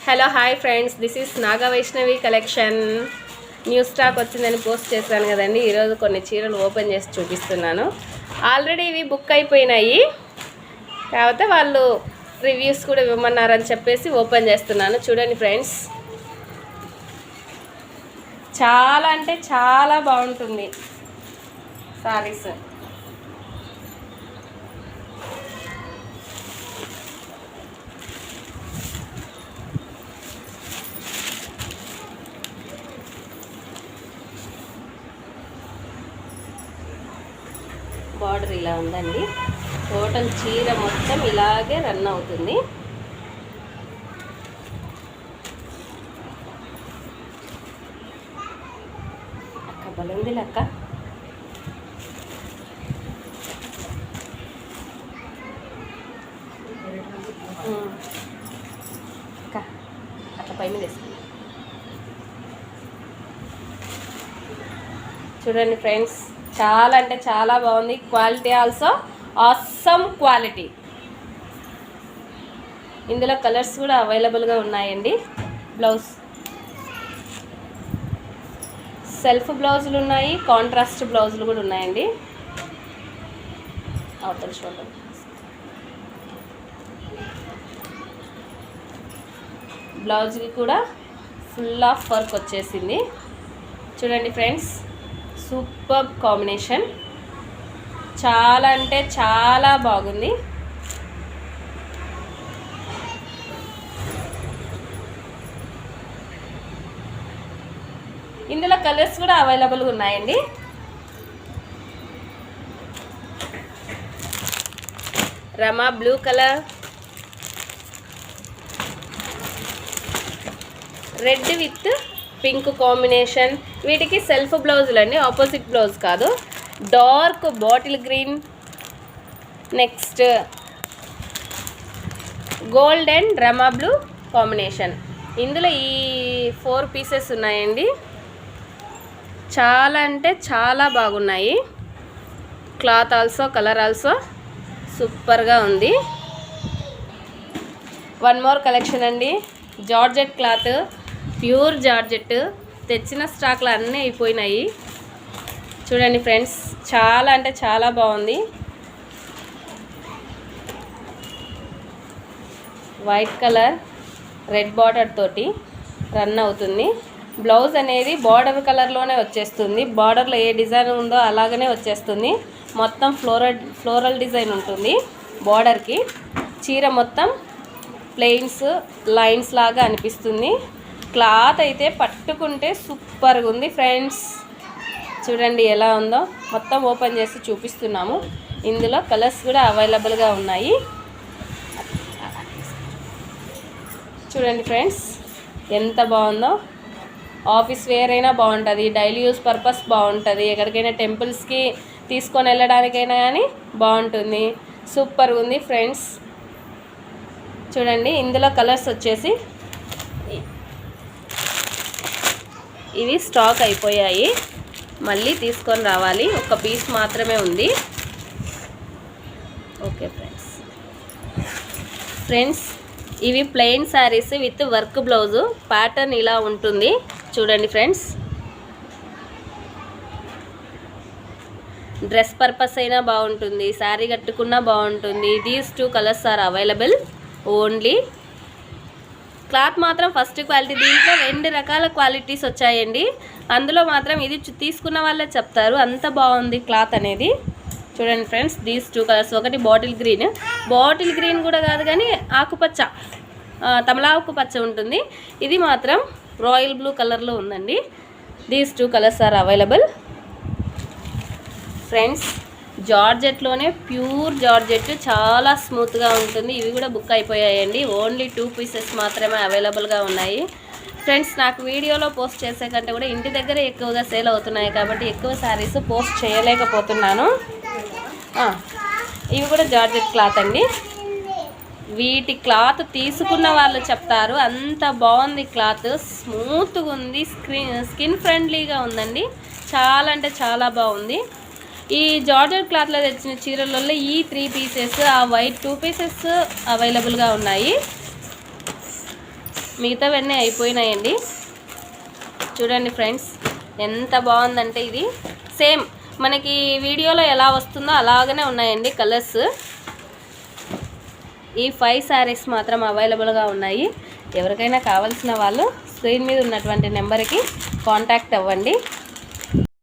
Hello hi friends, this is Naga Vaishnavi collection. New stock వచ్చిందని post చేశాను కదండి. ఈరోజు కొన్ని చీరలు ఓపెన్ చేసి చూపిస్తున్నాను. ఆల్రెడీ ఇవి బుక్ అయిపోయినాయి, కాకపోతే వాళ్ళు రివ్యూస్ కూడా ఇవ్వమన్నారని చెప్పేసి ఓపెన్ చేస్తున్నాను. చూడండి ఫ్రెండ్స్, చాలా అంటే చాలా బాగుంటుంది సారీస్. బార్డర్ ఇలా ఉందండి. టోటల్ చీర మొత్తం ఇలాగే రన్ అవుతుంది. అక్క బలంది లెక్క. అక్క అట్లా పై మీద వేసుకుంది. చూడండి ఫ్రెండ్స్, చాలా అంటే చాలా బాగుంది. Quality also awesome quality. ఇందులో కలర్స్ కూడా అవైలబుల్గా ఉన్నాయండి. బ్లౌజ్ సెల్ఫ్ బ్లౌజులు ఉన్నాయి, కాంట్రాస్ట్ బ్లౌజులు కూడా ఉన్నాయండి. అవతల షోల్డర్ బ్లౌజ్కి కూడా ఫుల్ ఆఫ్ వర్క్ వచ్చేసింది. చూడండి ఫ్రెండ్స్, సూపర్ కాంబినేషన్. చాలా అంటే చాలా బాగుంది. ఇందులో కలర్స్ కూడా అవైలబుల్గా ఉన్నాయండి. రమా blue colour, red with pink combination. వీటికి సెల్ఫ్ బ్లౌజులు అండి, ఆపోజిట్ బ్లౌజ్ కాదు. Dark bottle green, next gold and రమా బ్లూ కాంబినేషన్. ఇందులో ఈ 4 పీసెస్ ఉన్నాయండి. చాలా అంటే చాలా బాగున్నాయి. క్లాత్ ఆల్సో, కలర్ ఆల్సో సూపర్గా ఉంది. వన్ మోర్ కలెక్షన్ అండి. Georgette cloth, pure georgette. తెచ్చిన స్టాక్లు అన్నీ అయిపోయినాయి. చూడండి ఫ్రెండ్స్, చాలా అంటే చాలా బాగుంది. వైట్ కలర్ రెడ్ బార్డర్ తోటి రన్ అవుతుంది. బ్లౌజ్ అనేది బార్డర్ కలర్లోనే వచ్చేస్తుంది. బార్డర్లో ఏ డిజైన్ ఉందో అలాగనే వచ్చేస్తుంది. మొత్తం ఫ్లోరల్ డిజైన్ ఉంటుంది బార్డర్కి. చీర మొత్తం ప్లెయిన్స్ లైన్స్ లాగా అనిపిస్తుంది. క్లాత్ అయితే పట్టుకుంటే సూపర్గా ఉంది ఫ్రెండ్స్. చూడండి ఎలా ఉందో. మొత్తం ఓపెన్ చేసి చూపిస్తున్నాము. ఇందులో కలర్స్ కూడా అవైలబుల్గా ఉన్నాయి. చూడండి ఫ్రెండ్స్, ఎంత బాగుందో. ఆఫీస్ వేర్ అయినా బాగుంటుంది, డైలీ యూస్ పర్పస్ బాగుంటుంది, ఎక్కడికైనా టెంపుల్స్కి తీసుకొని వెళ్ళడానికైనా కానీ బాగుంటుంది. సూపర్గా ఉంది ఫ్రెండ్స్. చూడండి, ఇందులో కలర్స్ వచ్చేసి ఇవి స్టాక్ అయిపోయాయి, మళ్ళీ తీసుకొని రావాలి. ఒక పీస్ మాత్రమే ఉంది. ఓకే ఫ్రెండ్స్, ఇవి plain saris with work blouse. Pattern ఇలా ఉంటుంది. చూడండి ఫ్రెండ్స్, డ్రెస్ పర్పస్ అయినా బాగుంటుంది, శారీ కట్టుకున్నా బాగుంటుంది. These 2 colours are available only. Cloth మాత్రం ఫస్ట్ క్వాలిటీ. దీంట్లో 2 రకాల క్వాలిటీస్ వచ్చాయండి. అందులో మాత్రం ఇది తీసుకున్న వాళ్ళే చెప్తారు, అంత బాగుంది క్లాత్ అనేది. చూడండి ఫ్రెండ్స్, దీస్ 2 కలర్స్. ఒకటి బాటిల్ గ్రీన్ కూడా కాదు కానీ ఆకుపచ్చ, తమలాకు పచ్చ ఉంటుంది. ఇది మాత్రం రాయల్ బ్లూ కలర్లో ఉందండి. These 2 colours are available friends. జార్జెట్లోనే ప్యూర్ జార్జెట్, చాలా స్మూత్గా ఉంటుంది. ఇవి కూడా బుక్ అయిపోయాయండి. ఓన్లీ 2 పీసెస్ మాత్రమే అవైలబుల్గా ఉన్నాయి ఫ్రెండ్స్. నాకు వీడియోలో పోస్ట్ చేసే కంటే కూడా ఇంటి దగ్గర ఎక్కువగా సేల్ అవుతున్నాయి కాబట్టి ఎక్కువ శారీస్ పోస్ట్ చేయలేకపోతున్నాను. ఇవి కూడా జార్జెట్ క్లాత్ అండి. వీటి క్లాత్ తీసుకున్న వాళ్ళు చెప్తారు, అంత బాగుంది క్లాత్. స్మూత్గా ఉంది, స్కిన్ ఫ్రెండ్లీగా ఉందండి. చాలా అంటే చాలా బాగుంది. ఈ జార్జెట్ క్లాత్లో తెచ్చిన చీరలలో ఈ 3 పీసెస్, ఆ వైట్ 2 పీసెస్ అవైలబుల్గా ఉన్నాయి. మిగతావన్నీ అయిపోయినాయండి. చూడండి ఫ్రెండ్స్, ఎంత బాగుందంటే ఇది సేమ్ మనకి వీడియోలో ఎలా వస్తుందో అలాగనే ఉన్నాయండి కలర్స్. ఈ 5 శారీస్ మాత్రం అవైలబుల్గా ఉన్నాయి. ఎవరికైనా కావాల్సిన వాళ్ళు స్క్రీన్ మీద ఉన్నటువంటి నెంబర్కి కాంటాక్ట్ అవ్వండి.